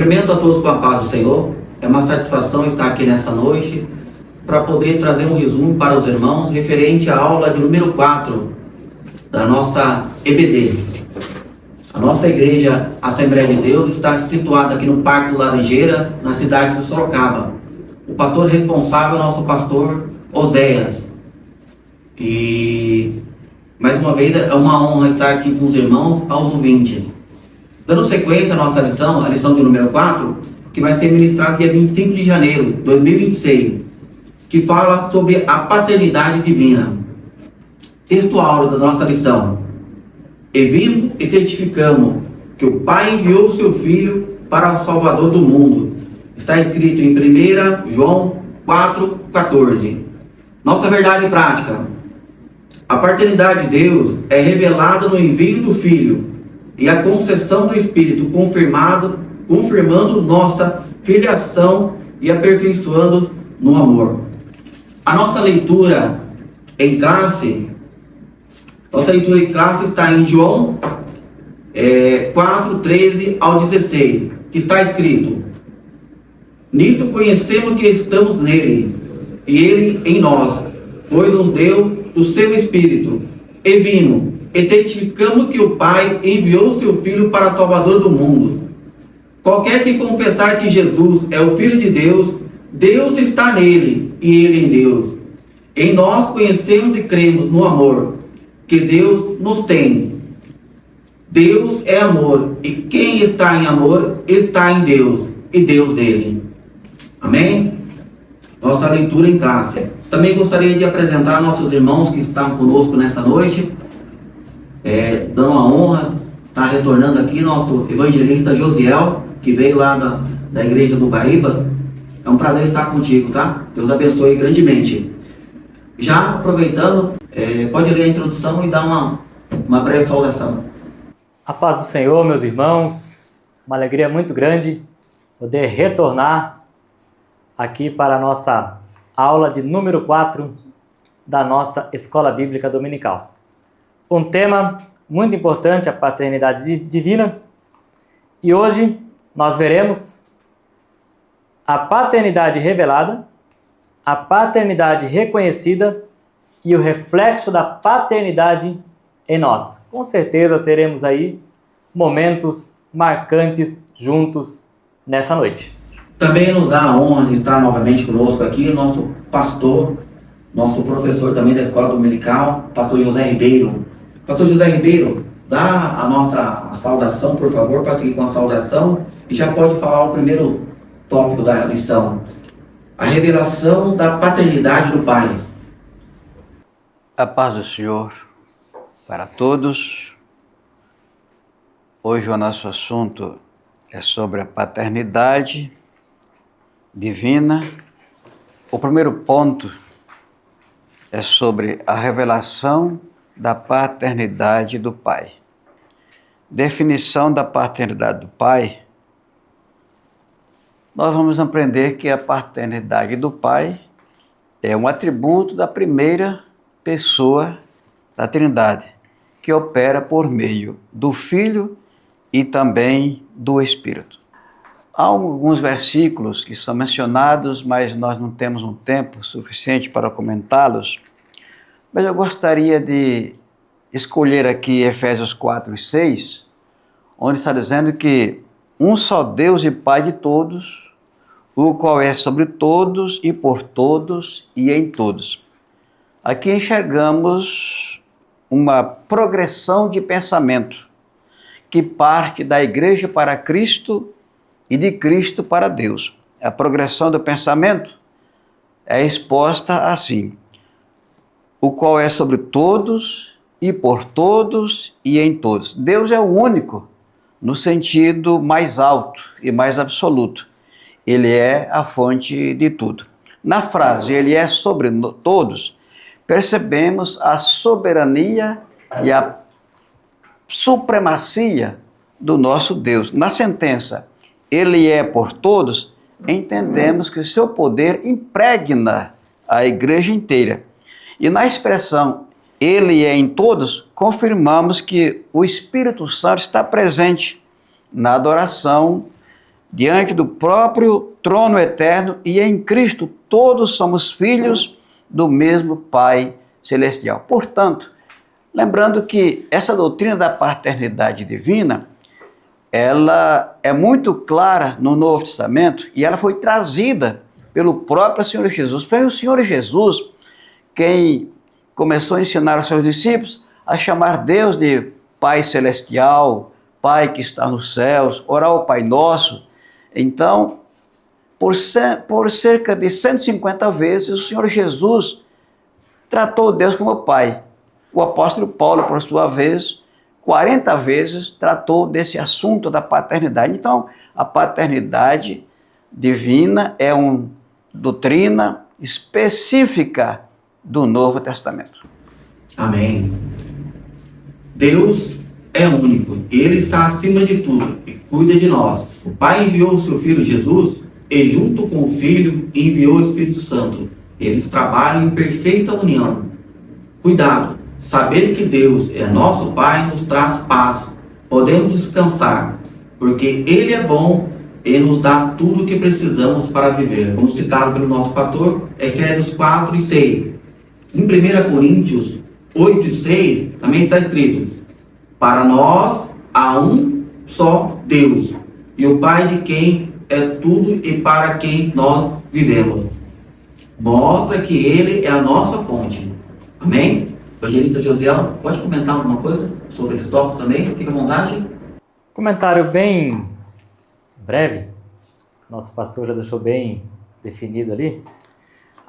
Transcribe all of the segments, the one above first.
Cumprimento a todos com a paz do Senhor. É uma satisfação estar aqui nessa noite para poder trazer um resumo para os irmãos referente à aula de número 4 da nossa EBD. A nossa igreja Assembleia de Deus está situada aqui no Parque Laranjeira, na cidade de Sorocaba. O pastor responsável é o nosso pastor Oséias. E mais uma vez é uma honra estar aqui com os irmãos, aos ouvintes. Dando sequência à nossa lição, a lição de número 4, que vai ser ministrada dia 25 de janeiro de 2026, que fala sobre a paternidade divina. Texto áureo da nossa lição. E vimos e testificamos que o Pai enviou o seu Filho para o Salvador do mundo. Está escrito em 1 João 4,14. Nossa verdade prática. A paternidade de Deus é revelada no envio do Filho e a concessão do Espírito confirmando nossa filiação e aperfeiçoando no amor. A nossa leitura em classe está em João 4, 13 ao 16, que está escrito: Nisto conhecemos que estamos nele, e ele em nós, pois nos deu do seu Espírito, e vimos e testificamos que o Pai enviou seu Filho para Salvador do mundo. Qualquer que confessar que Jesus é o Filho de Deus, Deus está nele e ele em Deus. Em nós conhecemos e cremos no amor que Deus nos tem. Deus é amor, e quem está em amor está em Deus e Deus nele. Amém? Nossa leitura em classe. Também gostaria de apresentar nossos irmãos que estão conosco nessa noite. Dando a honra, está retornando aqui nosso evangelista Josiel, que veio lá da igreja do Guaíba. É um prazer estar contigo, tá? Deus abençoe grandemente. Já aproveitando, pode ler a introdução e dar uma breve saudação. A paz do Senhor, meus irmãos. Uma alegria muito grande poder retornar aqui para a nossa aula de número 4 da nossa Escola Bíblica Dominical. Um tema muito importante, a paternidade divina. E hoje nós veremos a paternidade revelada, a paternidade reconhecida e o reflexo da paternidade em nós. Com certeza teremos aí momentos marcantes juntos nessa noite. Também nos dá a honra de estar novamente conosco aqui o nosso pastor, nosso professor também da Escola Dominical, pastor José Ribeiro. Pastor José Ribeiro, dá a nossa saudação, por favor, para seguir com a saudação, e já pode falar o primeiro tópico da lição. A revelação da paternidade do Pai. A paz do Senhor para todos. Hoje o nosso assunto é sobre a paternidade divina. O primeiro ponto é sobre a revelação da paternidade do Pai. Definição da paternidade do Pai. Nós vamos aprender que a paternidade do Pai é um atributo da primeira pessoa da Trindade, que opera por meio do Filho e também do Espírito. Há alguns versículos que são mencionados, mas nós não temos um tempo suficiente para comentá-los. Mas eu gostaria de escolher aqui Efésios 4 e 6, onde está dizendo que um só Deus e Pai de todos, o qual é sobre todos e por todos e em todos. Aqui enxergamos uma progressão de pensamento que parte da igreja para Cristo e de Cristo para Deus. A progressão do pensamento é exposta assim: o qual é sobre todos e por todos e em todos. Deus é o único no sentido mais alto e mais absoluto. Ele é a fonte de tudo. Na frase, ele é sobre todos, percebemos a soberania e a supremacia do nosso Deus. Na sentença, ele é por todos, entendemos que o seu poder impregna a igreja inteira. E na expressão, ele é em todos, confirmamos que o Espírito Santo está presente na adoração diante do próprio trono eterno, e em Cristo todos somos filhos do mesmo Pai celestial. Portanto, lembrando que essa doutrina da paternidade divina, ela é muito clara no Novo Testamento e ela foi trazida pelo próprio Senhor Jesus. Foi o Senhor Jesus quem começou a ensinar aos seus discípulos a chamar Deus de Pai Celestial, Pai que está nos céus, orar ao Pai Nosso. Então, por cerca de 150 vezes, o Senhor Jesus tratou Deus como Pai. O apóstolo Paulo, por sua vez, 40 vezes tratou desse assunto da paternidade. Então, a paternidade divina é uma doutrina específica do Novo Testamento. Amém. Deus é único, Ele está acima de tudo e cuida de nós. O Pai enviou o seu Filho Jesus e junto com o Filho enviou o Espírito Santo. Eles trabalham em perfeita união. Cuidado, saber que Deus é nosso Pai nos traz paz. Podemos descansar, porque Ele é bom e nos dá tudo o que precisamos para viver. Como citado pelo nosso pastor, Efésios 4 e 6. Em 1 Coríntios 8 e 6 também está escrito: para nós há um só Deus, e o Pai de quem é tudo e para quem nós vivemos. Mostra que Ele é a nossa fonte. Amém? Evangelista Josiel, pode comentar alguma coisa sobre esse tópico também? Fica à vontade. Comentário bem breve, nosso pastor já deixou bem definido ali.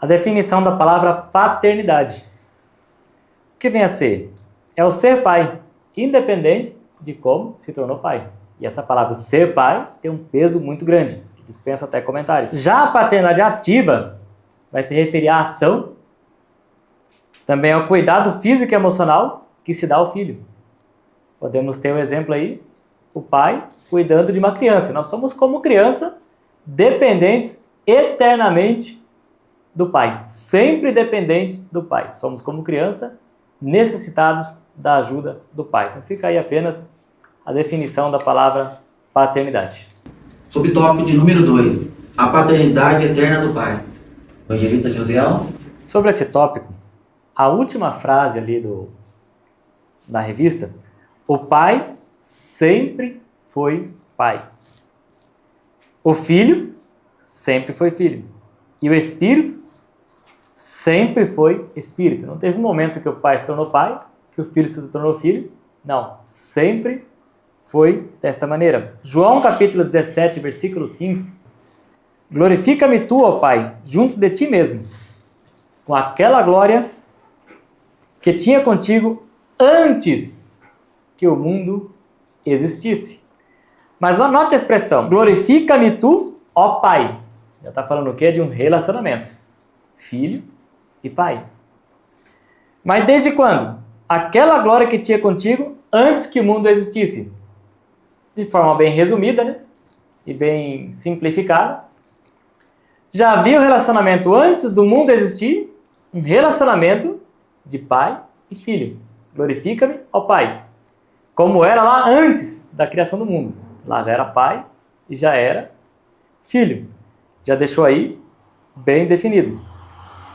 A definição da palavra paternidade. O que vem a ser? É o ser pai, independente de como se tornou pai. E essa palavra ser pai tem um peso muito grande, que dispensa até comentários. Já a paternidade ativa vai se referir à ação, também ao cuidado físico e emocional que se dá ao filho. Podemos ter um exemplo aí, o pai cuidando de uma criança. Nós somos como criança, dependentes eternamente do pai, sempre dependente do pai. Somos como criança, necessitados da ajuda do pai. Então fica aí apenas a definição da palavra paternidade. Sobre o tópico de número 2, a paternidade eterna do Pai. Evangelista Josiel. Sobre esse tópico, a última frase ali da revista, o pai sempre foi pai. O filho sempre foi filho. E o espírito sempre foi espírito. Não teve um momento que o pai se tornou pai, que o filho se tornou filho. Não, sempre foi desta maneira. João capítulo 17, versículo 5. Glorifica-me tu, ó Pai, junto de ti mesmo, com aquela glória que tinha contigo antes que o mundo existisse. Mas anote a expressão, glorifica-me tu, ó Pai. Já está falando o quê? De um relacionamento. Filho e pai. Mas desde quando? Aquela glória que tinha contigo antes que o mundo existisse. De forma bem resumida, né? E bem simplificada. Já havia um relacionamento antes do mundo existir, um relacionamento de pai e filho. Glorifica-me ao Pai. Como era lá antes da criação do mundo. Lá já era pai e já era filho. Já deixou aí bem definido.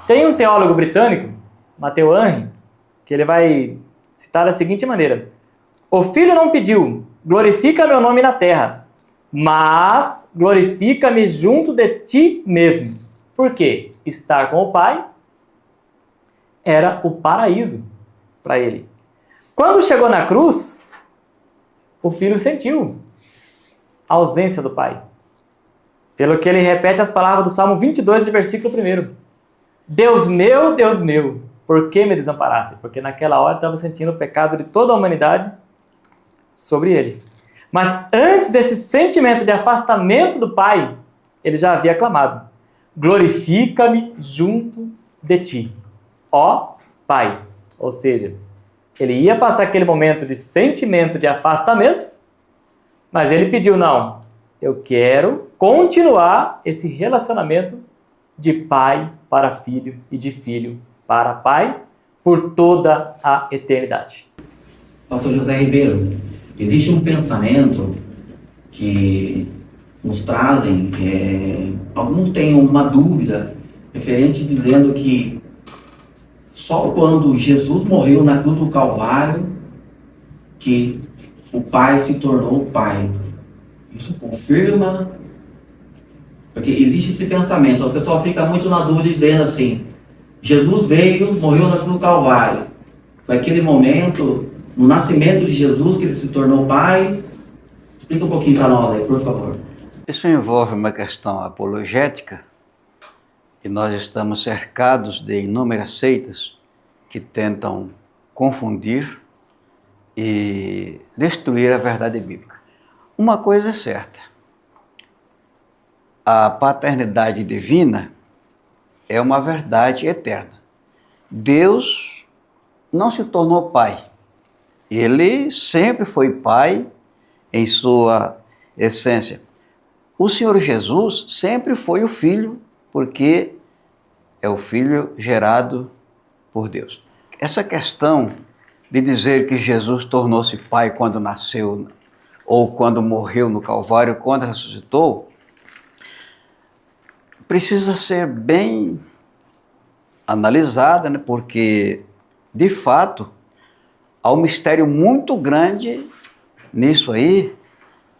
Tem um teólogo britânico, Matthew Henry, que ele vai citar da seguinte maneira: o filho não pediu, glorifica meu nome na terra, mas glorifica-me junto de ti mesmo. Por quê? Estar com o pai era o paraíso para ele. Quando chegou na cruz, o filho sentiu a ausência do pai. Pelo que ele repete as palavras do Salmo 22, de versículo 1. Deus meu, por que me desamparaste? Porque naquela hora estava sentindo o pecado de toda a humanidade sobre ele. Mas antes desse sentimento de afastamento do Pai, ele já havia clamado: glorifica-me junto de ti, ó Pai. Ou seja, ele ia passar aquele momento de sentimento de afastamento, mas ele pediu: não, eu quero continuar esse relacionamento de pai para filho e de filho para pai por toda a eternidade. Pastor José Ribeiro, existe um pensamento que nos trazem, alguns têm uma dúvida referente dizendo que só quando Jesus morreu na cruz do Calvário que o Pai se tornou Pai. Isso confirma? Porque existe esse pensamento, o pessoal fica muito na dúvida dizendo assim, Jesus veio, morreu na cruz do Calvário. Foi aquele momento, no nascimento de Jesus, que ele se tornou Pai. Explica um pouquinho para nós aí, por favor. Isso envolve uma questão apologética, e nós estamos cercados de inúmeras seitas que tentam confundir e destruir a verdade bíblica. Uma coisa é certa, a paternidade divina é uma verdade eterna. Deus não se tornou pai, ele sempre foi pai em sua essência. O Senhor Jesus sempre foi o Filho, porque é o Filho gerado por Deus. Essa questão de dizer que Jesus tornou-se pai quando nasceu, ou quando morreu no Calvário, quando ressuscitou, precisa ser bem analisada, né? Porque, de fato, há um mistério muito grande nisso aí.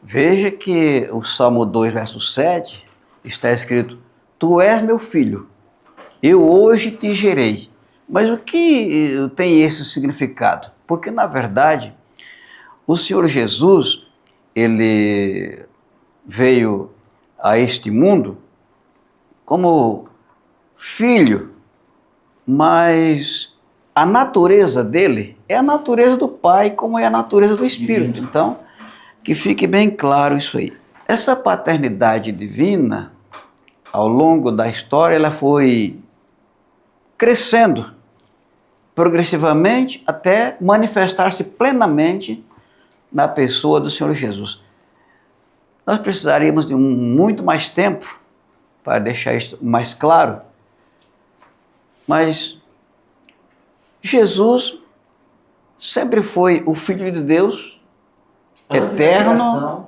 Veja que o Salmo 2, verso 7, está escrito: Tu és meu filho, eu hoje te gerei. Mas o que tem esse significado? Porque, na verdade, o Senhor Jesus, ele veio a este mundo como filho, mas a natureza dele é a natureza do Pai, como é a natureza do Espírito. Então, que fique bem claro isso aí. Essa paternidade divina, ao longo da história, ela foi crescendo progressivamente até manifestar-se plenamente na pessoa do Senhor Jesus. Nós precisaríamos de muito mais tempo para deixar isso mais claro, mas Jesus sempre foi o Filho de Deus, eterno.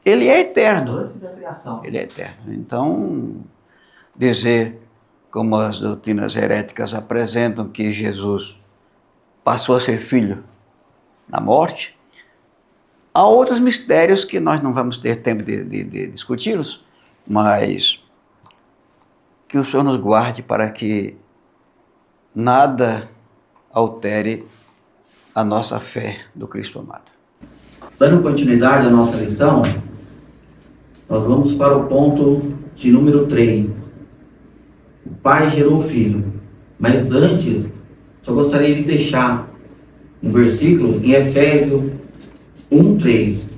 Ele é eterno. Antes da criação. Ele é eterno. Então, dizer, como as doutrinas heréticas apresentam, que Jesus passou a ser filho na morte, há outros mistérios que nós não vamos ter tempo de discuti-los, mas que o Senhor nos guarde para que nada altere a nossa fé do Cristo amado. Dando continuidade à nossa lição, nós vamos para o ponto de número 3. O Pai gerou o Filho. Mas antes, só gostaria de deixar um versículo em Efésios 1:3.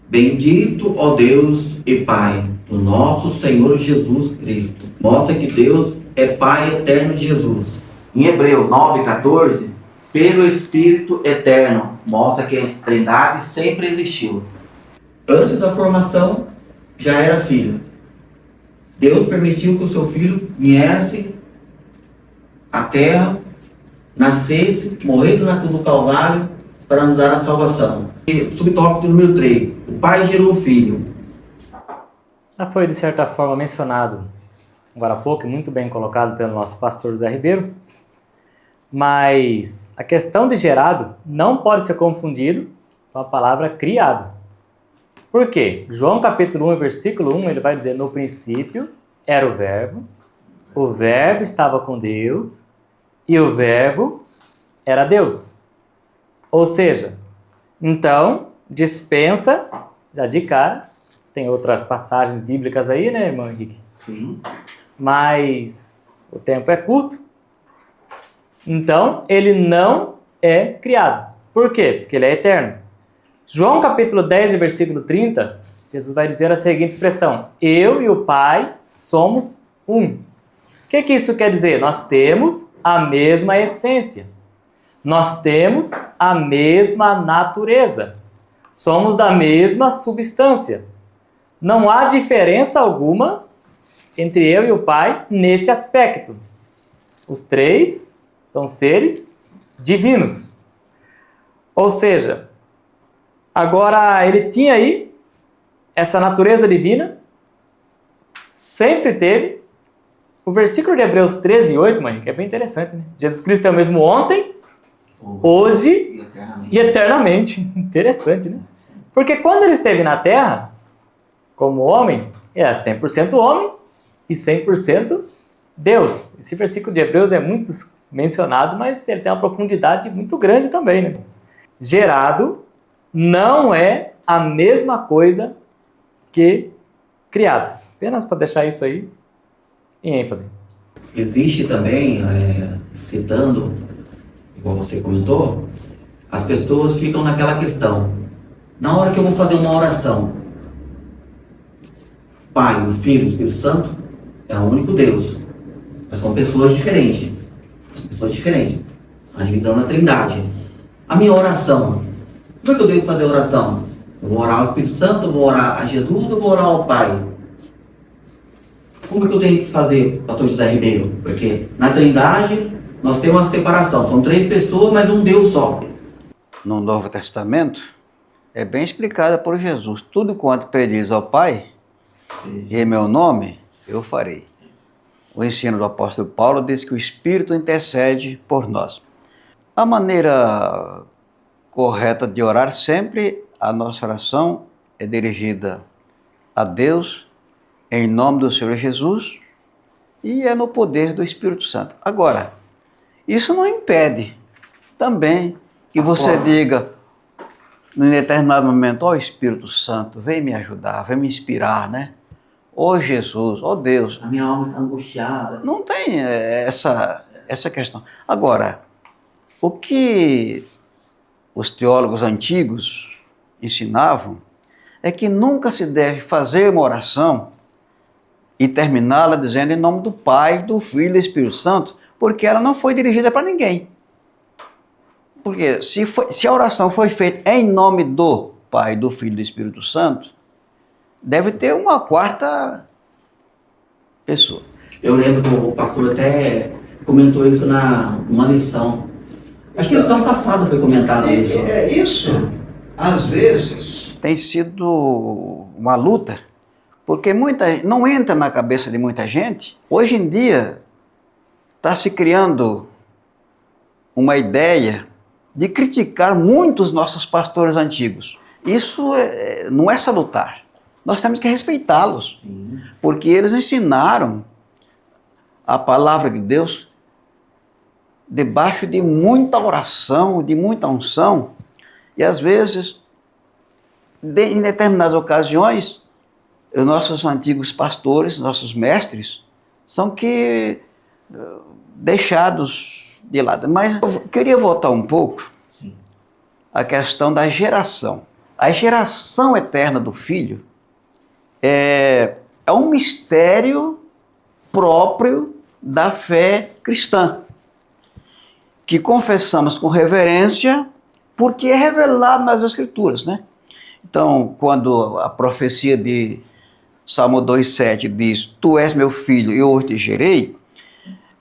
Bendito, ó Deus e Pai do nosso Senhor Jesus Cristo. Mostra que Deus é Pai eterno de Jesus. Em Hebreus 9:14, pelo Espírito eterno, mostra que a Trindade sempre existiu. Antes da formação, já era filho. Deus permitiu que o seu filho viesse à terra, nascesse, morresse na cruz do Calvário para nos dar a salvação. E subtópico número 3. O Pai gerou o Filho. Já foi, de certa forma, mencionado agora há pouco, e muito bem colocado pelo nosso pastor José Ribeiro, mas a questão de gerado não pode ser confundido com a palavra criado. Por quê? João capítulo 1, versículo 1, ele vai dizer: no princípio era o Verbo estava com Deus, e o Verbo era Deus. Ou seja, então, dispensa, já de cara, tem outras passagens bíblicas aí, né, irmão Henrique? Sim. Mas o tempo é curto. Então, ele não é criado. Por quê? Porque ele é eterno. João capítulo 10, versículo 30, Jesus vai dizer a seguinte expressão: eu e o Pai somos um. O que isso quer dizer? Nós temos a mesma essência. Nós temos a mesma natureza. Somos da mesma substância. Não há diferença alguma entre eu e o Pai nesse aspecto. Os três são seres divinos. Ou seja, agora ele tinha aí essa natureza divina sempre teve. O versículo de Hebreus 13:8, mãe, que é bem interessante, né? Jesus Cristo é o mesmo ontem, hoje e eternamente. Interessante, né? Porque quando ele esteve na Terra, como homem, é 100% homem e 100% Deus. Esse versículo de Hebreus é muito mencionado, mas ele tem uma profundidade muito grande também, né? Gerado não é a mesma coisa que criado. Apenas para deixar isso aí em ênfase. Existe também, citando, igual você comentou, as pessoas ficam naquela questão. Na hora que eu vou fazer uma oração, Pai, o Filho e o Espírito Santo é o único Deus. Mas são pessoas diferentes. A divisão na Trindade. A minha oração, como é que eu devo fazer a oração? Eu vou orar ao Espírito Santo, eu vou orar a Jesus, eu vou orar ao Pai. Como é que eu tenho que fazer, pastor José Ribeiro? Porque na Trindade nós temos uma separação. São 3 pessoas, mas um Deus só. No Novo Testamento, é bem explicada por Jesus. Tudo quanto pedis ao Pai, em meu nome, eu farei. O ensino do apóstolo Paulo diz que o Espírito intercede por nós. A maneira correta de orar sempre, a nossa oração é dirigida a Deus, em nome do Senhor Jesus, e é no poder do Espírito Santo. Agora, isso não impede também que você diga, em determinado momento, ó Espírito Santo, vem me ajudar, vem me inspirar, né? Ó Jesus, ó Deus. A minha alma está angustiada. Não tem essa questão. Agora, o que os teólogos antigos ensinavam é que nunca se deve fazer uma oração e terminá-la dizendo em nome do Pai, do Filho e do Espírito Santo, porque ela não foi dirigida para ninguém. Porque se a oração foi feita em nome do Pai, do Filho e do Espírito Santo, deve ter uma quarta pessoa. Eu lembro que o pastor até comentou isso numa lição. Acho que a lição passada foi comentada isso. Isso, às vezes, tem sido uma luta, porque não entra na cabeça de muita gente. Hoje em dia, está se criando uma ideia de criticar muitos nossos pastores antigos. Isso não é salutar. Nós temos que respeitá-los, porque eles ensinaram a palavra de Deus debaixo de muita oração, de muita unção, e às vezes, em determinadas ocasiões, os nossos antigos pastores, nossos mestres, são deixados de lado. Mas eu queria voltar um pouco à questão da geração. A geração eterna do Filho é um mistério próprio da fé cristã, que confessamos com reverência, porque é revelado nas Escrituras, né? Então, quando a profecia de Salmo 2,7 diz, tu és meu filho e hoje te gerei,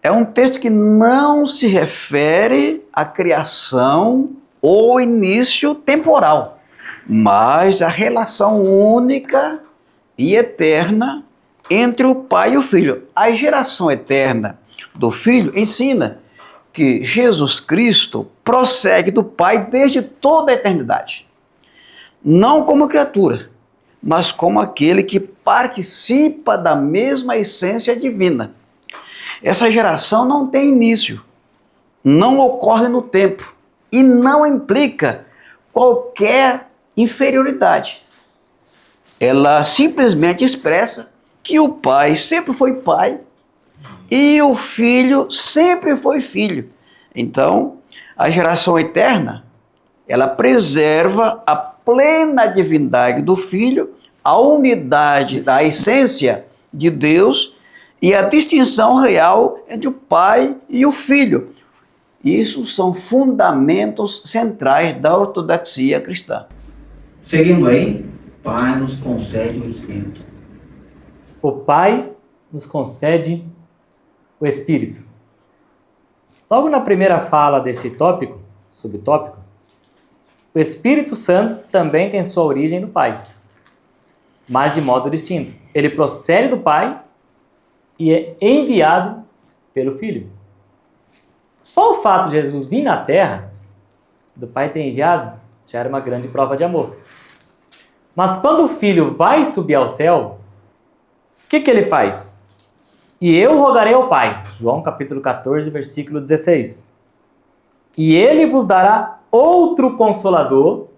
é um texto que não se refere à criação ou início temporal, mas à relação única e eterna entre o Pai e o Filho. A geração eterna do Filho ensina que Jesus Cristo prossegue do Pai desde toda a eternidade. Não como criatura, mas como aquele que participa da mesma essência divina. Essa geração não tem início, não ocorre no tempo e não implica qualquer inferioridade. Ela simplesmente expressa que o Pai sempre foi Pai e o Filho sempre foi Filho. Então, a geração eterna, ela preserva a plena divindade do Filho, a unidade da essência de Deus e a distinção real entre o Pai e o Filho. Isso são fundamentos centrais da ortodoxia cristã. Seguindo aí, Pai nos concede o Espírito. O Pai nos concede o Espírito. Logo na primeira fala desse tópico, subtópico, o Espírito Santo também tem sua origem no Pai. mas de modo distinto. Ele procede do Pai e é enviado pelo Filho. Só o fato de Jesus vir na Terra, do Pai ter enviado, já era uma grande prova de amor. Mas quando o Filho vai subir ao céu, o que ele faz? E eu rogarei ao Pai. João capítulo 14, versículo 16. E ele vos dará outro Consolador.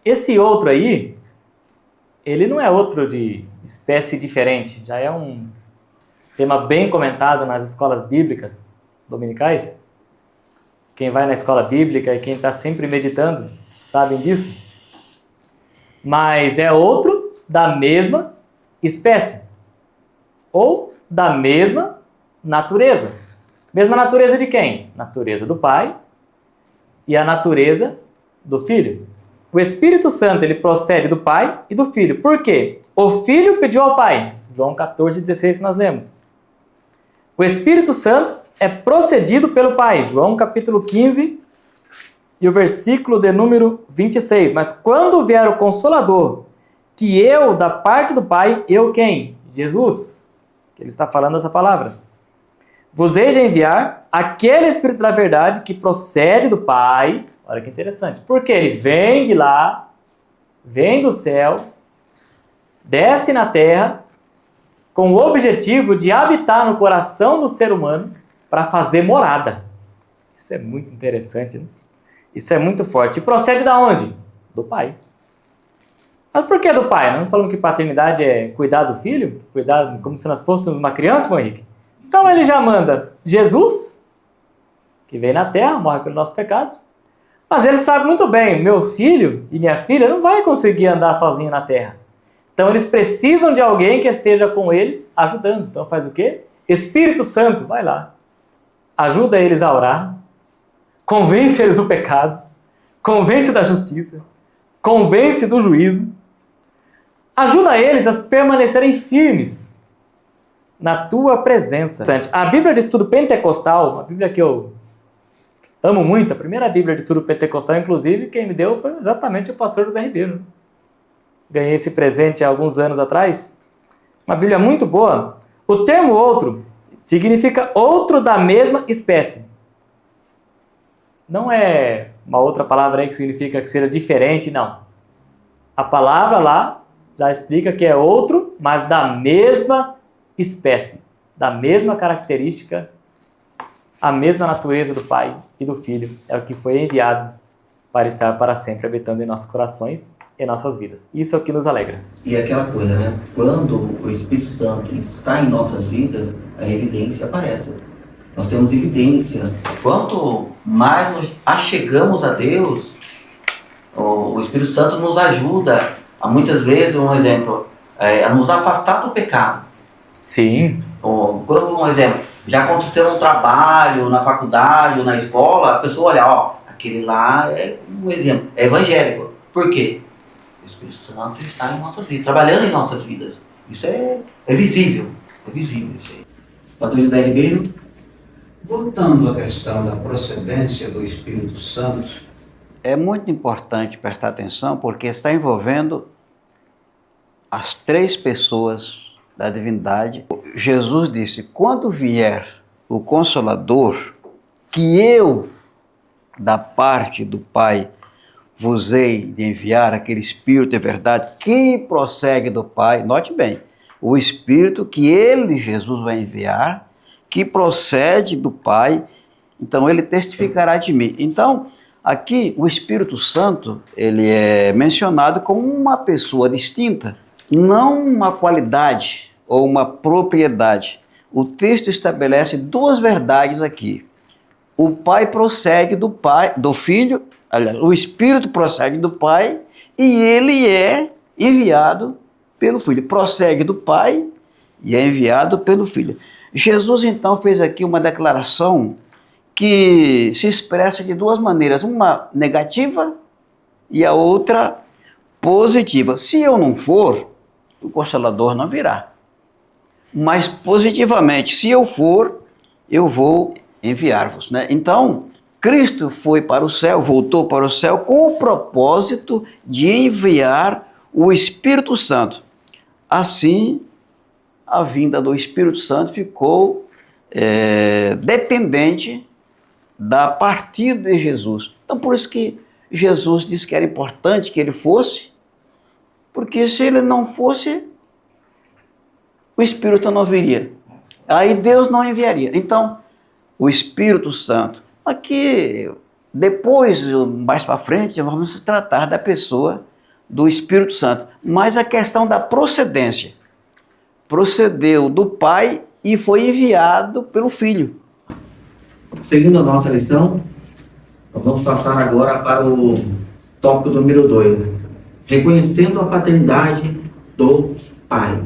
Esse outro aí, ele não é outro de espécie diferente. Já é um tema bem comentado nas escolas bíblicas dominicais. Quem vai na escola bíblica e quem está sempre meditando sabem disso. Mas é outro da mesma espécie. Ou da mesma natureza. Mesma natureza de quem? Natureza do Pai e a natureza do Filho. O Espírito Santo, ele procede do Pai e do Filho. Por quê? O Filho pediu ao Pai. João 14, 16 que nós lemos. O Espírito Santo é procedido pelo Pai. João capítulo 15 e o versículo de número 26. Mas quando vier o Consolador, que eu, da parte do Pai, eu quem? Jesus. Ele está falando essa palavra. Vos hei de enviar aquele Espírito da verdade que procede do Pai. Olha que interessante. Porque ele vem de lá, vem do céu, desce na terra, com o objetivo de habitar no coração do ser humano para fazer morada. Isso é muito interessante, né? Isso é muito forte. E procede da onde? Do Pai. Mas por que do Pai? Nós falamos que paternidade é cuidar do filho? Cuidar como se nós fôssemos uma criança, meu Henrique? Então ele já manda Jesus, que veio na terra, morre pelos nossos pecados. Mas ele sabe muito bem, meu filho e minha filha não vai conseguir andar sozinho na terra. Então eles precisam de alguém que esteja com eles ajudando. Então faz o quê? Espírito Santo, vai lá. Ajuda eles a orar. Convence eles do pecado. Convence da justiça. Convence do juízo. Ajuda eles a permanecerem firmes na tua presença. A Bíblia de Estudo Pentecostal, uma Bíblia que eu amo muito, a primeira Bíblia de Estudo Pentecostal, inclusive, quem me deu foi exatamente o pastor José Ribeiro. Ganhei esse presente há alguns anos atrás. Uma Bíblia muito boa. O termo outro significa outro da mesma espécie. Não é uma outra palavra aí que significa que seja diferente, não. A palavra lá já explica que é outro, mas da mesma espécie, da mesma característica, a mesma natureza do Pai e do Filho. É o que foi enviado para estar para sempre habitando em nossos corações e nossas vidas. Isso é o que nos alegra. E aquela coisa, né? Quando o Espírito Santo está em nossas vidas, a evidência aparece. Nós temos evidência. Quanto mais nos achegamos a Deus, o Espírito Santo nos ajuda a, muitas vezes, um exemplo, a nos afastar do pecado. Sim. Um exemplo, já aconteceu no trabalho, na faculdade ou na escola, a pessoa olha, ó, aquele lá é um exemplo, é evangélico. Por quê? O Espírito Santo está em nossas vidas, trabalhando em nossas vidas. Isso é visível. É visível isso aí. Pastor José Ribeiro? Voltando à questão da procedência do Espírito Santo, é muito importante prestar atenção porque está envolvendo as três pessoas da divindade. Jesus disse, quando vier o Consolador, que eu, da parte do Pai, vos hei de enviar aquele Espírito de verdade que prossegue do Pai. Note bem, o Espírito que ele, Jesus, vai enviar, que procede do Pai, então ele testificará de mim. Então, aqui o Espírito Santo, ele é mencionado como uma pessoa distinta, não uma qualidade ou uma propriedade. O texto estabelece duas verdades aqui. O Pai prossegue do Pai, do Filho, aliás, o Espírito prossegue do Pai e ele é enviado pelo Filho. Prossegue do Pai e é enviado pelo Filho. Jesus, então, fez aqui uma declaração que se expressa de duas maneiras, uma negativa e a outra positiva. Se eu não for, o Consolador não virá. Mas positivamente, se eu for, eu vou enviar-vos, né? Então, Cristo foi para o céu, voltou para o céu com o propósito de enviar o Espírito Santo. Assim, a vinda do Espírito Santo ficou dependente da partida de Jesus. Então, por isso que Jesus disse que era importante que ele fosse, porque se ele não fosse, o Espírito não viria. Aí Deus não enviaria. Então, o Espírito Santo. Aqui, depois, mais para frente, vamos tratar da pessoa do Espírito Santo. Mas a questão da procedência. Procedeu do Pai e foi enviado pelo Filho. Seguindo a nossa lição, nós vamos passar agora para o tópico número 2. Reconhecendo a paternidade do Pai.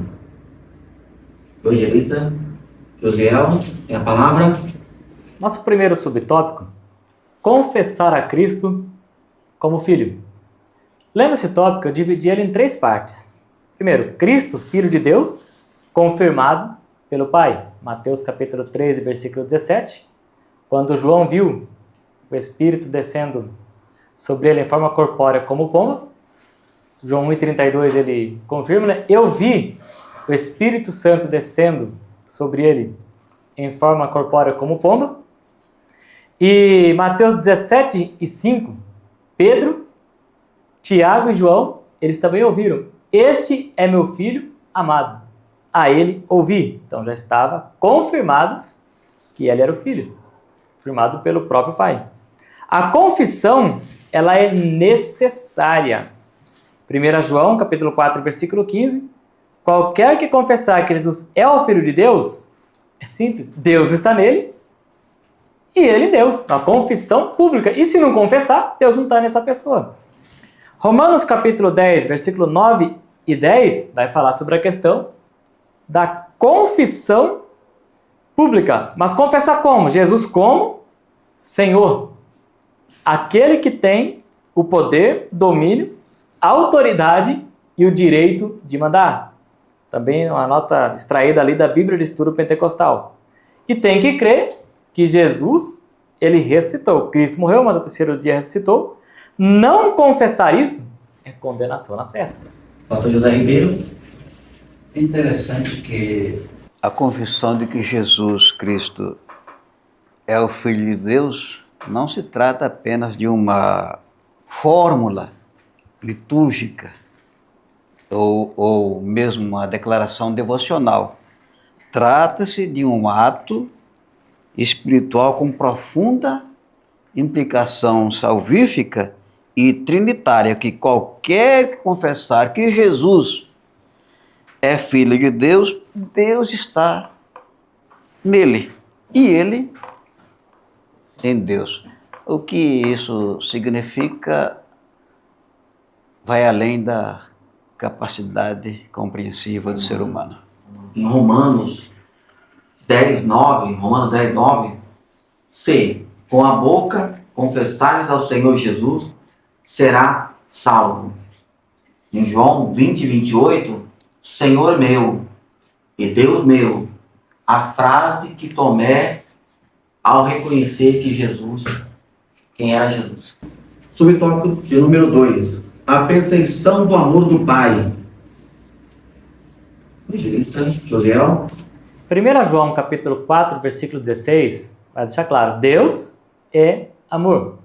Evangelista Josiel, tem a palavra. Nosso primeiro subtópico, confessar a Cristo como Filho. Lendo esse tópico, eu dividi ele em 3 partes. Primeiro, Cristo, Filho de Deus, confirmado pelo Pai. Mateus capítulo 13, versículo 17. Quando João viu o Espírito descendo sobre ele em forma corpórea como pomba, João 1,32 ele confirma, né? Eu vi o Espírito Santo descendo sobre ele em forma corpórea como pomba. E Mateus 17:5, Pedro, Tiago e João, eles também ouviram: este é meu filho amado, a ele ouvi. Então já estava confirmado que ele era o filho, confirmado pelo próprio Pai. A confissão, ela é necessária. 1 João, capítulo 4, versículo 15. Qualquer que confessar que Jesus é o Filho de Deus, é simples, Deus está nele e ele em Deus. A confissão pública. E se não confessar, Deus não está nessa pessoa. Romanos capítulo 10, versículo 9 e 10, vai falar sobre a questão da confissão pública. Mas confessar como? Jesus como Senhor. Aquele que tem o poder, domínio, autoridade e o direito de mandar. Também uma nota extraída ali da Bíblia de Estudo Pentecostal. E tem que crer que Jesus, ele ressuscitou. Cristo morreu, mas ao terceiro dia ressuscitou. Não confessar isso é condenação na certa. Pastor José Ribeiro. É interessante que A confissão de que Jesus Cristo é o Filho de Deus não se trata apenas de uma fórmula litúrgica ou mesmo uma declaração devocional. Trata-se de um ato espiritual com profunda implicação salvífica e trinitária, que qualquer que confessar que Jesus é Filho de Deus, Deus está nele e ele em Deus. O que isso significa vai além da capacidade compreensiva do ser humano. Em Romanos 10:9, se com a boca confessares ao Senhor Jesus, será salvo. Em João 20:28, Senhor meu e Deus meu, a frase que Tomé, ao reconhecer que Jesus, quem era Jesus. Subtópico de número 2, a perfeição do amor do Pai. Evangelista Josiel. 1 João capítulo 4, versículo 16, vai deixar claro, Deus é amor.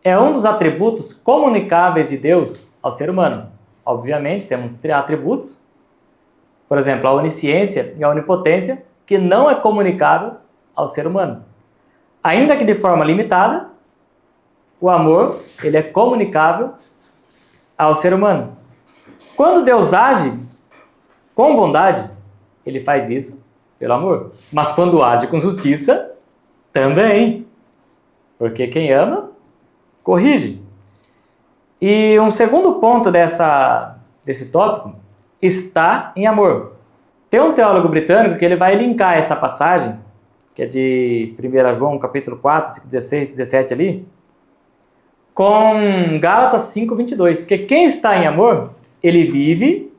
É um dos atributos comunicáveis de Deus ao ser humano. Obviamente, temos atributos, por exemplo, a onisciência e a onipotência, que não é comunicável ao ser humano. Ainda que de forma limitada, o amor, ele é comunicável ao ser humano. Quando Deus age com bondade, ele faz isso pelo amor. Mas quando age com justiça, também. Porque quem ama, corrige. E um segundo ponto desse tópico está em amor. Tem um teólogo britânico que ele vai linkar essa passagem, que é de 1 João capítulo 4, versículo 16, 17 ali, com Gálatas 5:22. Porque quem está em amor, ele vive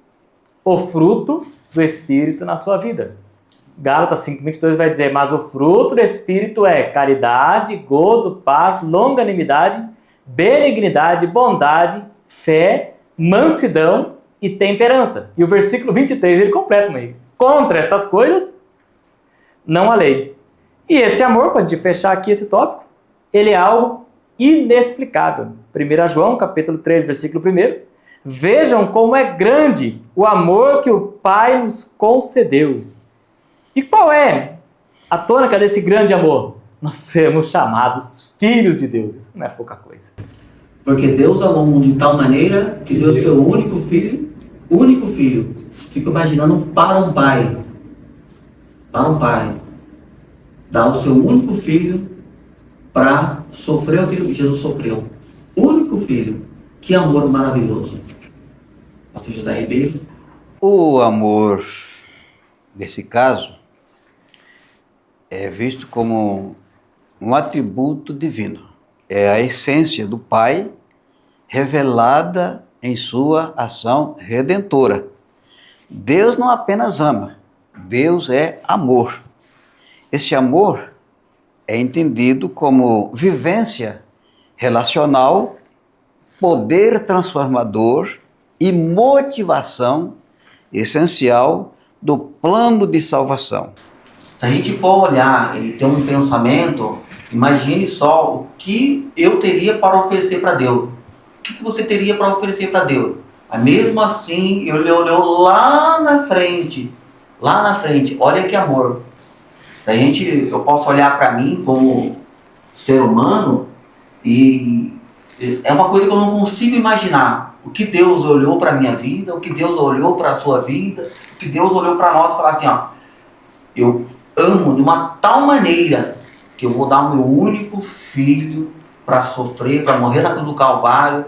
o fruto do Espírito na sua vida. Gálatas 5:22 vai dizer, mas o fruto do Espírito é caridade, gozo, paz, longanimidade, benignidade, bondade, fé, mansidão, e temperança. E o versículo 23 ele completa, meio. Contra estas coisas, não há lei. E esse amor, para a gente fechar aqui esse tópico, ele é algo inexplicável. 1 João, capítulo 3, versículo 1. Vejam como é grande o amor que o Pai nos concedeu. E qual é a tônica desse grande amor? Nós sermos chamados filhos de Deus. Isso não é pouca coisa. Porque Deus amou o mundo de tal maneira que deu seu único filho. Fico imaginando para um pai, dar o seu único filho para sofrer aquilo que Jesus sofreu. Único filho. Que amor maravilhoso. Pastor José Ribeiro. O amor, nesse caso, é visto como um atributo divino. É a essência do Pai revelada em sua ação redentora. Deus não apenas ama, Deus é amor. Esse amor é entendido como vivência relacional, poder transformador e motivação essencial do plano de salvação. Se a gente for olhar e ter um pensamento, imagine só o que eu teria para oferecer para Deus. O que você teria para oferecer para Deus? Mas mesmo assim, ele olhou lá na frente, olha que amor. Eu posso olhar para mim como ser humano e é uma coisa que eu não consigo imaginar. O que Deus olhou para a minha vida, o que Deus olhou para a sua vida, o que Deus olhou para nós e falar assim, ó, eu amo de uma tal maneira que eu vou dar o meu único filho para sofrer, para morrer na cruz do Calvário,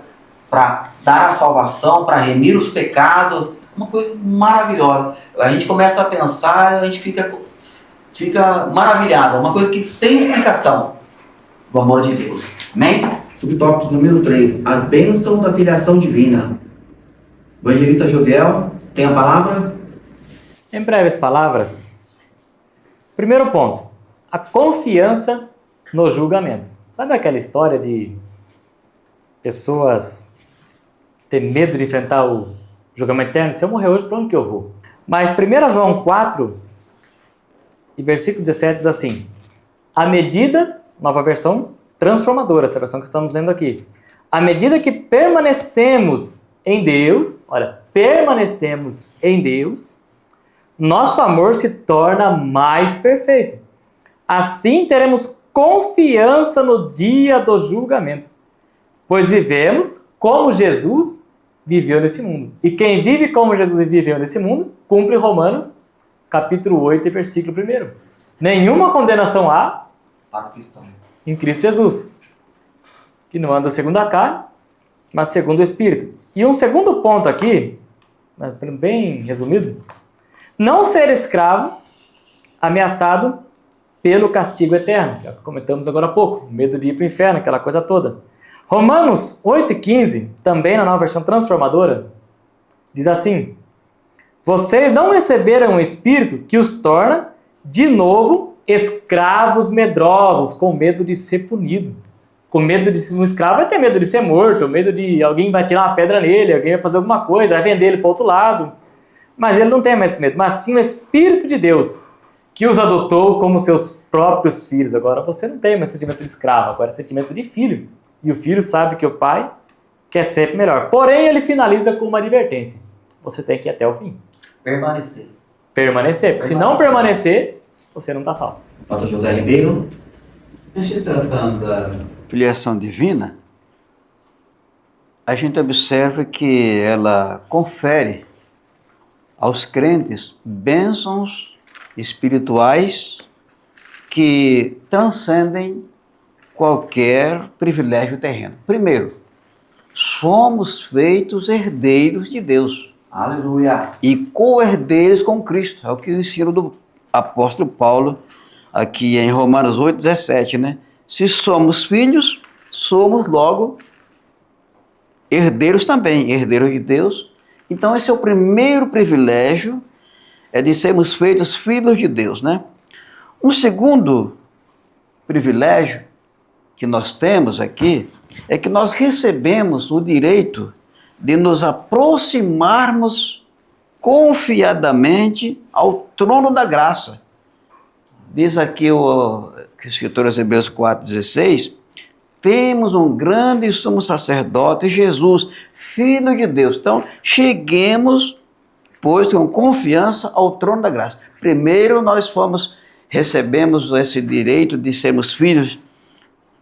para dar a salvação, para remir os pecados. Uma coisa maravilhosa. A gente começa a pensar, a gente fica maravilhado. Uma coisa que sem explicação. O amor de Deus. Amém? Subtópico número 3. A bênção da filiação divina. O evangelista Josiel tem a palavra? Em breves palavras, primeiro ponto, a confiança no julgamento. Sabe aquela história de pessoas ter medo de enfrentar o julgamento eterno? Se eu morrer hoje, para onde que eu vou? Mas 1 João 4, e versículo 17 diz assim, à medida, nova versão transformadora, essa versão que estamos lendo aqui, à medida que permanecemos em Deus, nosso amor se torna mais perfeito. Assim teremos confiança no dia do julgamento, pois vivemos como Jesus viveu nesse mundo. E quem vive como Jesus viveu nesse mundo, cumpre Romanos, capítulo 8, versículo 1. Nenhuma condenação há Para o cristão. em Cristo Jesus, que não anda segundo a carne, mas segundo o Espírito. E um segundo ponto aqui, bem resumido, não ser escravo ameaçado pelo castigo eterno, que comentamos agora há pouco, medo de ir para o inferno, aquela coisa toda. Romanos 8,15, também na nova versão transformadora, diz assim, vocês não receberam um espírito que os torna, de novo, escravos medrosos, com medo de ser punido. Com medo de ser um escravo vai ter medo de ser morto, medo de alguém vai tirar uma pedra nele, alguém vai fazer alguma coisa, vai vender ele para o outro lado. Mas ele não tem mais esse medo, mas sim o Espírito de Deus, que os adotou como seus próprios filhos. Agora você não tem mais sentimento de escravo, agora é sentimento de filho. E o filho sabe que o pai quer sempre melhor. Porém, ele finaliza com uma advertência. Você tem que ir até o fim. Permanecer. Porque se não permanecer, você não está salvo. Pastor José Ribeiro. Em se tratando da Filiação divina, a gente observa que ela confere aos crentes bênçãos espirituais que transcendem qualquer privilégio terreno. Primeiro, somos feitos herdeiros de Deus. Aleluia. E co-herdeiros com Cristo. É o que o ensino do apóstolo Paulo aqui em Romanos 8,17, né? Se somos filhos, somos logo herdeiros também, herdeiros de Deus. Então esse é o primeiro privilégio, é de sermos feitos filhos de Deus, né? Um segundo privilégio que nós temos aqui é que nós recebemos o direito de nos aproximarmos confiadamente ao trono da graça. Diz aqui o escritor aos Hebreus 4,16, temos um grande sumo sacerdote, Jesus, Filho de Deus. Então, cheguemos, pois, com confiança ao trono da graça. Primeiro, recebemos esse direito de sermos filhos,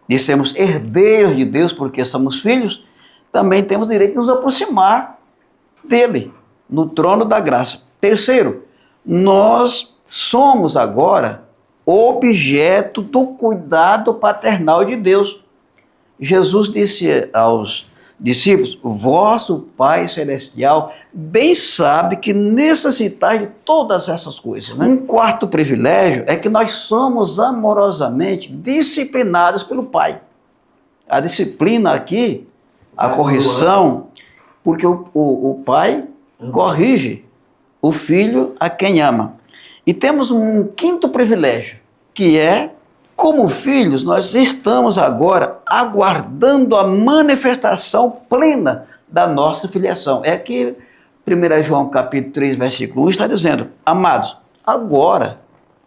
de sermos herdeiros de Deus, porque somos filhos. Também temos o direito de nos aproximar dele, no trono da graça. Terceiro, nós somos agora objeto do cuidado paternal de Deus. Jesus disse aos discípulos, vosso Pai Celestial bem sabe que necessitais de todas essas coisas. Né? Um quarto privilégio é que nós somos amorosamente disciplinados pelo Pai. A disciplina aqui, a correção, porque o Pai corrige o Filho a quem ama. E temos um quinto privilégio, que é, como filhos, nós estamos agora aguardando a manifestação plena da nossa filiação. É que 1 João capítulo 3, versículo 1 está dizendo, amados, agora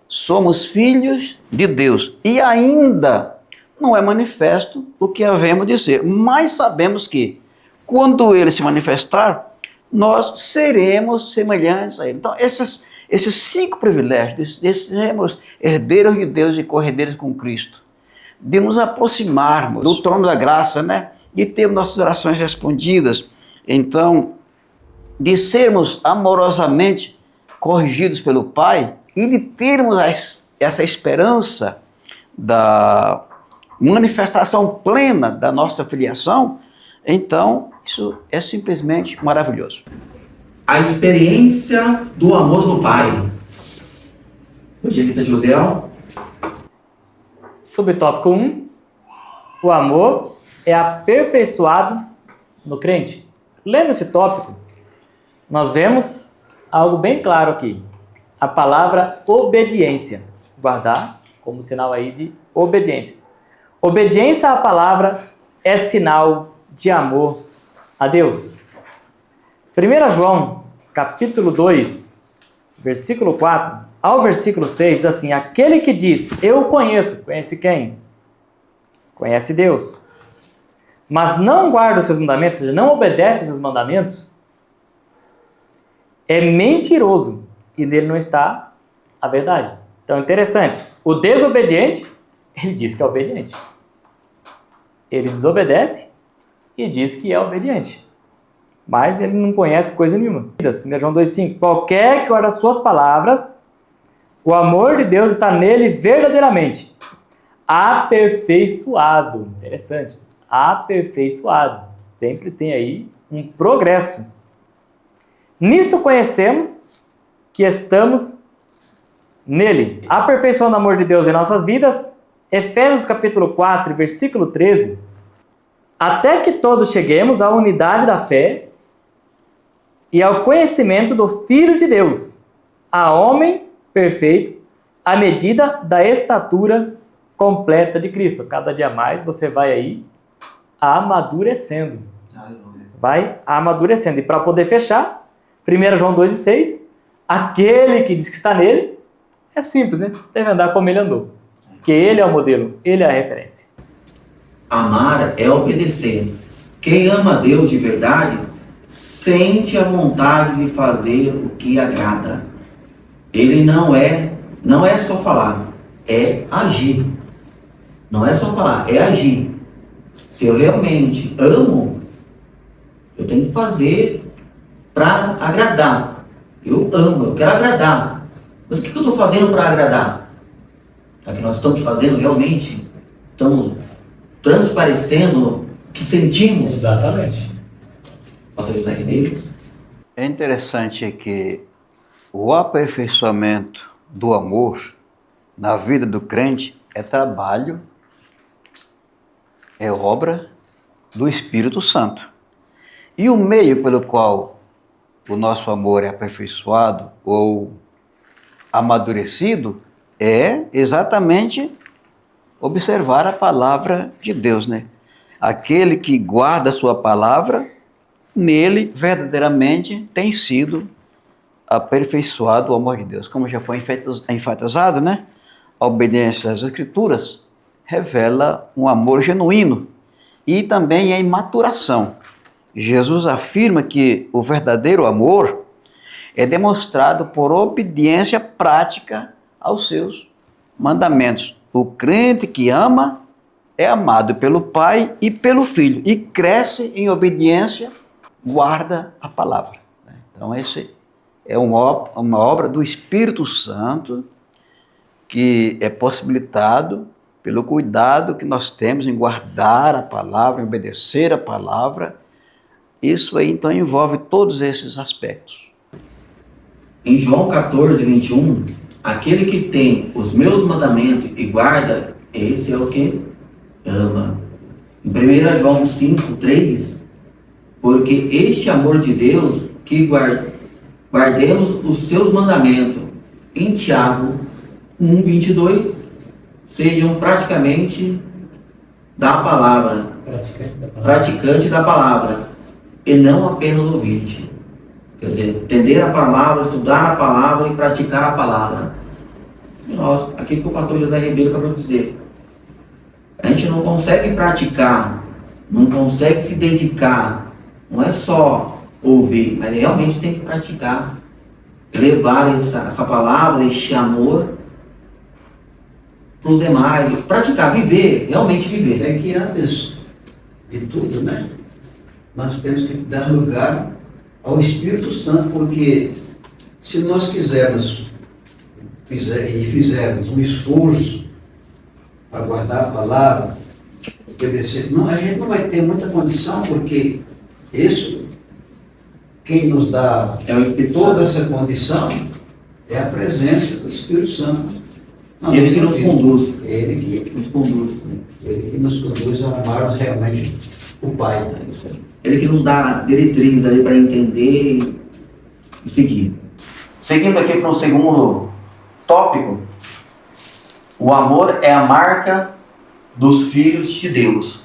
somos filhos de Deus e ainda não é manifesto o que havemos de ser, mas sabemos que quando ele se manifestar, nós seremos semelhantes a ele. Então, esses 5 privilégios, de sermos herdeiros de Deus e corredeiros com Cristo, de nos aproximarmos do trono da graça, né? De ter nossas orações respondidas, então, de sermos amorosamente corrigidos pelo Pai e de termos essa esperança da manifestação plena da nossa filiação, então, isso é simplesmente maravilhoso. A experiência do amor do Pai. Evangelista José. Subtópico 1. O amor é aperfeiçoado no crente. Lendo esse tópico, nós vemos algo bem claro aqui. A palavra obediência. Guardar como sinal aí de obediência. Obediência à palavra é sinal de amor a Deus. 1 João, capítulo 2, versículo 4, ao versículo 6, diz assim, aquele que diz, eu conheço, conhece quem? Conhece Deus. Mas não guarda os seus mandamentos, ou seja, não obedece os seus mandamentos, é mentiroso e nele não está a verdade. Então, interessante, o desobediente, ele diz que é obediente. Ele desobedece e diz que é obediente. Mas ele não conhece coisa nenhuma. 1 João 2,5. Qualquer que guarda as suas palavras, o amor de Deus está nele verdadeiramente. Aperfeiçoado. Interessante. Aperfeiçoado. Sempre tem aí um progresso. Nisto conhecemos que estamos nele. Aperfeiçoando o amor de Deus em nossas vidas. Efésios capítulo 4, versículo 13. Até que todos cheguemos à unidade da fé e ao conhecimento do Filho de Deus, a homem perfeito, à medida da estatura completa de Cristo. Cada dia mais você vai aí amadurecendo. Vai amadurecendo. E para poder fechar, 1 João 2,6, aquele que diz que está nele, é simples, né? Deve andar como ele andou. Porque ele é o modelo, ele é a referência. Amar é obedecer. Quem ama a Deus de verdade, sente a vontade de fazer o que agrada. Ele não é só falar, é agir. Não é só falar, é agir. Se eu realmente amo, eu tenho que fazer para agradar. Eu amo, eu quero agradar. Mas o que eu estou fazendo para agradar? É que nós estamos fazendo realmente? Estamos transparecendo o que sentimos? Exatamente. É interessante que o aperfeiçoamento do amor na vida do crente é trabalho, é obra do Espírito Santo. E o meio pelo qual o nosso amor é aperfeiçoado ou amadurecido é exatamente observar a palavra de Deus, né? Aquele que guarda a sua palavra, nele verdadeiramente tem sido aperfeiçoado o amor de Deus. Como já foi enfatizado, né? A obediência às Escrituras revela um amor genuíno e também em maturação. Jesus afirma que o verdadeiro amor é demonstrado por obediência prática aos seus mandamentos. O crente que ama é amado pelo Pai e pelo Filho e cresce em obediência, guarda a palavra. Então esse é uma obra do Espírito Santo que é possibilitado pelo cuidado que nós temos em guardar a palavra, em obedecer a palavra. Isso aí então envolve todos esses aspectos. Em João 14, 21, aquele que tem os meus mandamentos e guarda, esse é o que ama. Em 1 João 5, 3, porque este amor de Deus que guardemos os seus mandamentos. Em Tiago 1, 22, sejam praticamente da palavra, praticante da palavra, e não apenas ouvinte. Quer dizer, entender a palavra, estudar a palavra e praticar a palavra. Nós, aquilo que o pastor José Ribeiro acabou de dizer, a gente não consegue praticar, não consegue se dedicar, não é só ouvir, mas realmente tem que praticar, levar essa palavra, esse amor para os demais, praticar, viver, realmente viver. É que antes de tudo, né, nós temos que dar lugar ao Espírito Santo, porque se nós fizermos um esforço para guardar a palavra, obedecer, não, a gente não vai ter muita condição, porque isso, quem nos dá toda essa condição é a presença do Espírito Santo. Ele que nos conduz. Ele que nos conduz a amarmos realmente o Pai. Ele que nos dá diretrizes ali para entender e seguir. Seguindo aqui para o segundo tópico, o amor é a marca dos filhos de Deus.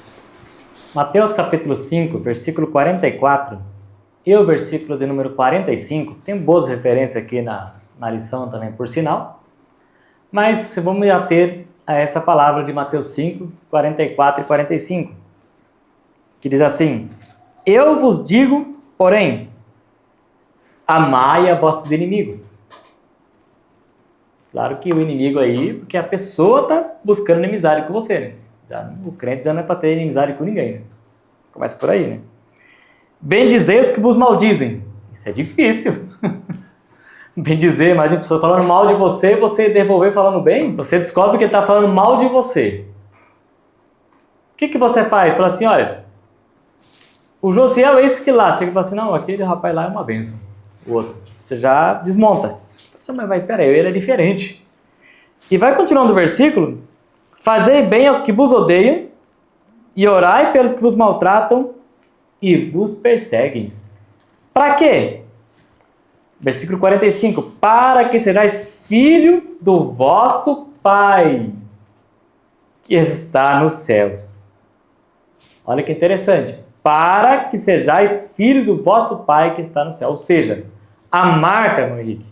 Mateus capítulo 5, versículo 44 e o versículo de número 45, tem boas referências aqui na lição também, por sinal, mas vamos me ater a essa palavra de Mateus 5, 44 e 45, que diz assim: eu vos digo, porém, amai a vossos inimigos. Claro que o inimigo aí, porque a pessoa está buscando inimizade com você, né? O crente já não é para ter inimizade com ninguém, né? Começa por aí, né? Bendizei os que vos maldizem. Isso é difícil. Bendizer, imagina a pessoa falando mal de você, você devolver falando bem, você descobre que ele está falando mal de você. O que você faz? Fala assim, olha, o Josiel é esse que lá. Você fala assim, não, aquele rapaz lá é uma bênção. O outro. Você já desmonta. Mas espera aí, ele é diferente. E vai continuando o versículo. Fazei bem aos que vos odeiam e orai pelos que vos maltratam e vos perseguem. Para quê? Versículo 45. Para que sejais filho do vosso Pai que está nos céus. Olha que interessante. Para que sejais filhos do vosso Pai que está no céu. Ou seja, a marca, meu Henrique,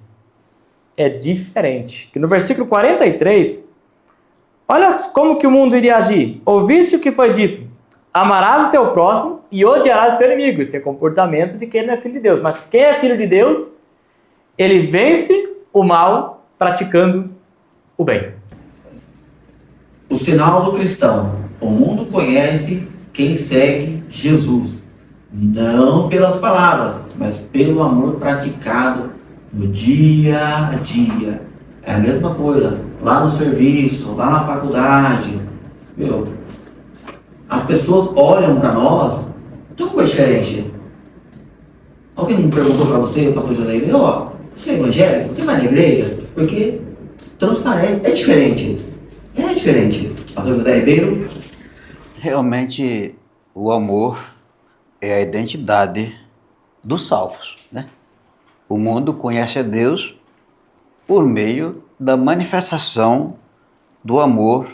é diferente. Que no versículo 43, olha como que o mundo iria agir. Ouviste o que foi dito: amarás o teu próximo e odiarás o teu inimigo. Esse é o comportamento de quem não é filho de Deus. Mas quem é filho de Deus, ele vence o mal praticando o bem. O sinal do cristão. O mundo conhece quem segue Jesus, não pelas palavras, mas pelo amor praticado no dia a dia. É a mesma coisa, lá no serviço, lá na faculdade, viu? As pessoas olham para nós, tem uma coisa diferente. Alguém me perguntou para você, pastor José, você é evangélico? Você vai na igreja? Porque transparente, é diferente. É diferente. Pastor José Ribeiro? Realmente, o amor é a identidade dos salvos, né? O mundo conhece a Deus por meio da manifestação do amor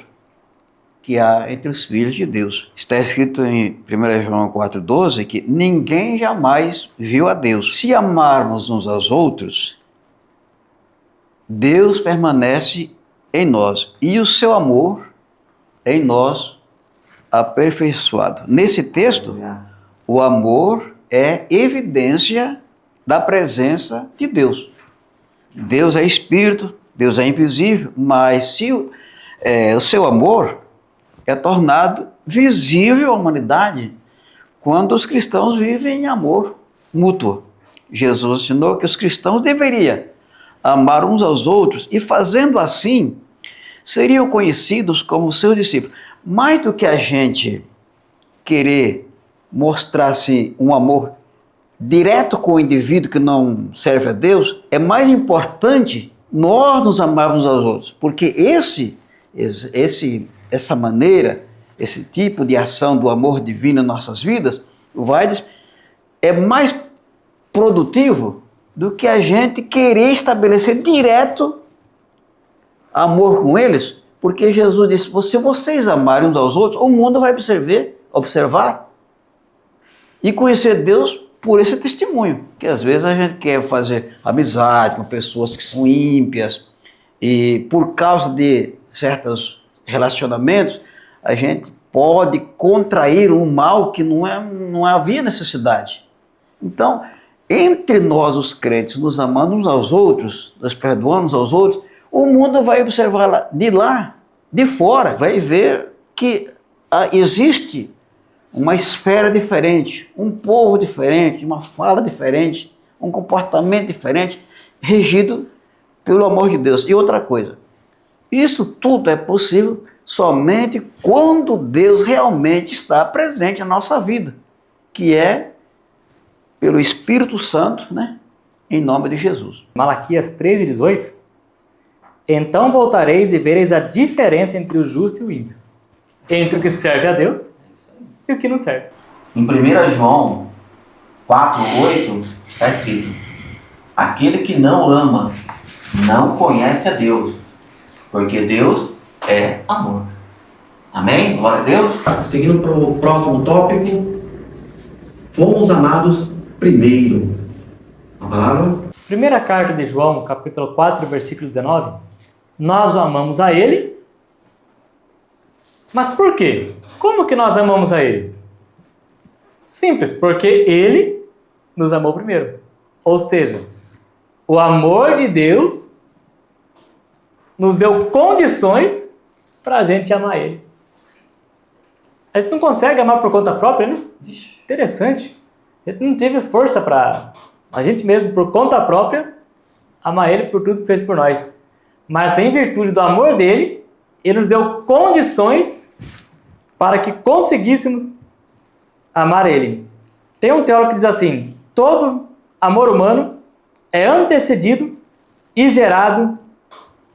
que há entre os filhos de Deus. Está escrito em 1 João 4,12 que ninguém jamais viu a Deus. Se amarmos uns aos outros, Deus permanece em nós e o seu amor em nós aperfeiçoado. Nesse texto, o amor é evidência da presença de Deus. Deus é espírito, Deus é invisível, mas se o seu amor é tornado visível à humanidade quando os cristãos vivem em amor mútuo. Jesus ensinou que os cristãos deveriam amar uns aos outros e, fazendo assim, seriam conhecidos como seus discípulos. Mais do que a gente querer mostrar-se um amor direto com o indivíduo que não serve a Deus, é mais importante nós nos amarmos aos outros, porque essa maneira, esse tipo de ação do amor divino em nossas vidas, é mais produtivo do que a gente querer estabelecer direto amor com eles, porque Jesus disse, se vocês amarem uns aos outros, o mundo vai observar e conhecer Deus por esse testemunho, que às vezes a gente quer fazer amizade com pessoas que são ímpias e por causa de certos relacionamentos, a gente pode contrair um mal que não havia necessidade. Então, entre nós os crentes, nos amando uns aos outros, nos perdoando uns aos outros, o mundo vai observar de fora, vai ver que existe uma esfera diferente, um povo diferente, uma fala diferente, um comportamento diferente, regido pelo amor de Deus. E outra coisa, isso tudo é possível somente quando Deus realmente está presente na nossa vida, que é pelo Espírito Santo, né? Em nome de Jesus. Malaquias 3:18. Então voltareis e vereis a diferença entre o justo e o ímpio, entre o que serve a Deus e o que não serve. Em 1 João 4:8 está escrito: aquele que não ama não conhece a Deus, porque Deus é amor. Amém? Glória a Deus. Seguindo para o próximo tópico, fomos amados primeiro. A palavra? Primeira carta de João, capítulo 4, versículo 19. Nós o amamos a Ele. Mas por quê? Como que nós amamos a Ele? Simples, porque Ele nos amou primeiro. Ou seja, o amor de Deus nos deu condições para a gente amar Ele. A gente não consegue amar por conta própria, né? Interessante. A gente não teve força para a gente mesmo, por conta própria, amar Ele por tudo que fez por nós. Mas em virtude do amor dele, Ele nos deu condições para que conseguíssemos amar Ele. Tem um teólogo que diz assim: todo amor humano é antecedido e gerado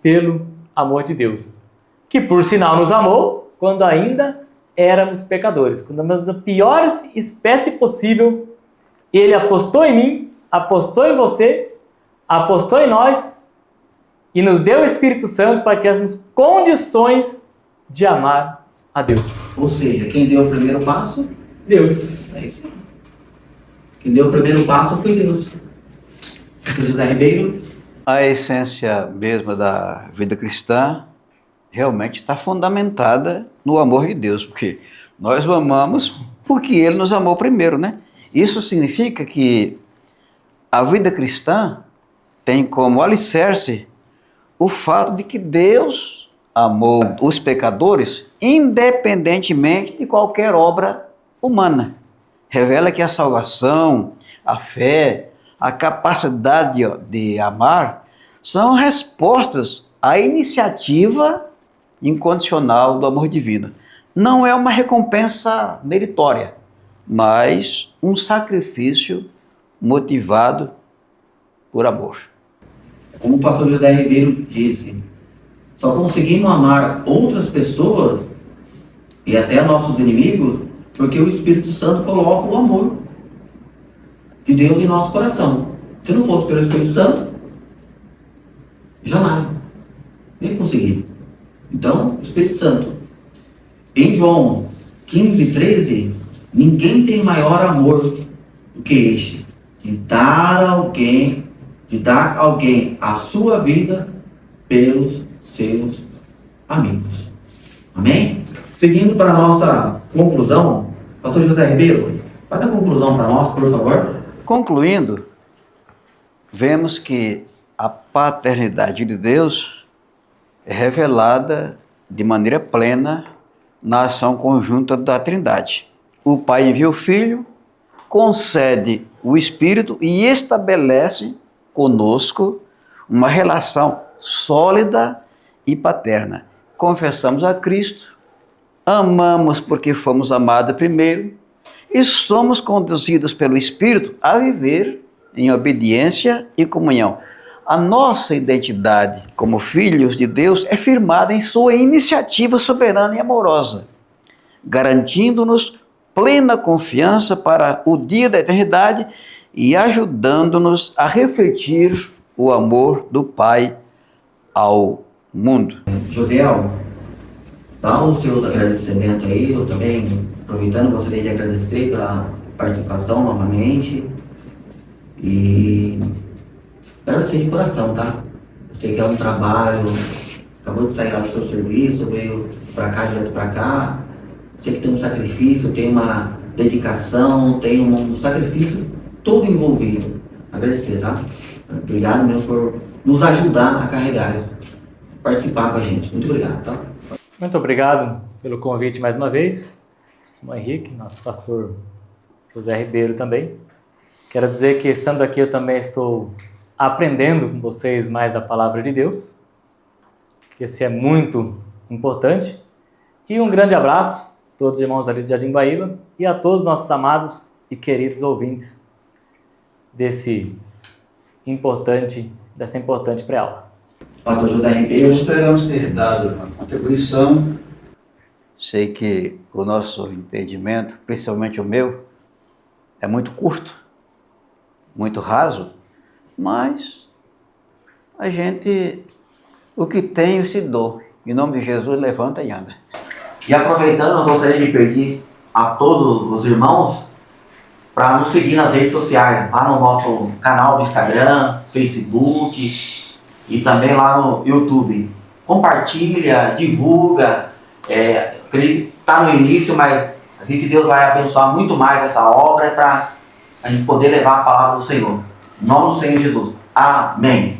pelo amor de Deus, que por sinal nos amou quando ainda éramos pecadores, quando éramos da pior espécie possível. Ele apostou em mim, apostou em você, apostou em nós e nos deu o Espírito Santo para que tivéssemos condições de amar a Deus. Ou seja, quem deu o primeiro passo? Deus. É isso. Quem deu o primeiro passo foi Deus. José Ribeiro. A essência mesma da vida cristã realmente está fundamentada no amor de Deus, porque nós o amamos porque Ele nos amou primeiro, né? Isso significa que a vida cristã tem como alicerce o fato de que Deus amou os pecadores independentemente de qualquer obra humana. Revela que a salvação, a fé, a capacidade de amar são respostas à iniciativa incondicional do amor divino. Não é uma recompensa meritória, mas um sacrifício motivado por amor. Como o pastor José Ribeiro disse, só conseguimos amar outras pessoas e até nossos inimigos porque o Espírito Santo coloca o amor de Deus em nosso coração. Se não fosse pelo Espírito Santo, jamais nem conseguir. Então, o Espírito Santo. Em João 15:13, ninguém tem maior amor do que este, de dar alguém a sua vida pelos seus amigos. Amém? Seguindo para a nossa conclusão, pastor José Ribeiro, faz a conclusão para nós, por favor. Concluindo, vemos que a paternidade de Deus é revelada de maneira plena na ação conjunta da Trindade. O Pai envia o Filho, concede o Espírito e estabelece conosco uma relação sólida e paterna. Confessamos a Cristo, amamos porque fomos amados primeiro e somos conduzidos pelo Espírito a viver em obediência e comunhão. A nossa identidade como filhos de Deus é firmada em sua iniciativa soberana e amorosa, garantindo-nos plena confiança para o dia da eternidade e ajudando-nos a refletir o amor do Pai ao mundo. Josiel, dá o seu agradecimento aí, eu também, aproveitando, gostaria de agradecer pela participação novamente e agradecer de coração, tá? Eu sei que é um trabalho, acabou de sair lá do seu serviço, veio para cá, direto para cá, sei que tem um sacrifício, tem uma dedicação, tem um sacrifício todo envolvido. Agradecer, tá? Obrigado mesmo por nos ajudar a carregar, participar com a gente. Muito obrigado, tá? Muito obrigado pelo convite mais uma vez, Simão Henrique, nosso pastor José Ribeiro também. Quero dizer que estando aqui eu também estou aprendendo com vocês mais da palavra de Deus, que esse é muito importante. E um grande abraço a todos os irmãos ali de Jardim Guaíba e a todos os nossos amados e queridos ouvintes dessa importante pré-aula. Pastor José Ribeiro. Esperamos ter dado uma contribuição. Sei que o nosso entendimento, principalmente o meu, é muito curto, muito raso, mas a gente, o que tem, se dou. Em nome de Jesus, levanta e anda. E aproveitando, eu gostaria de pedir a todos os irmãos para nos seguir nas redes sociais, lá no nosso canal do Instagram, Facebook e também lá no YouTube. Compartilha, divulga, está no início, mas assim que Deus vai abençoar muito mais essa obra para a gente poder levar a palavra do Senhor. Em nome do Senhor Jesus. Amém.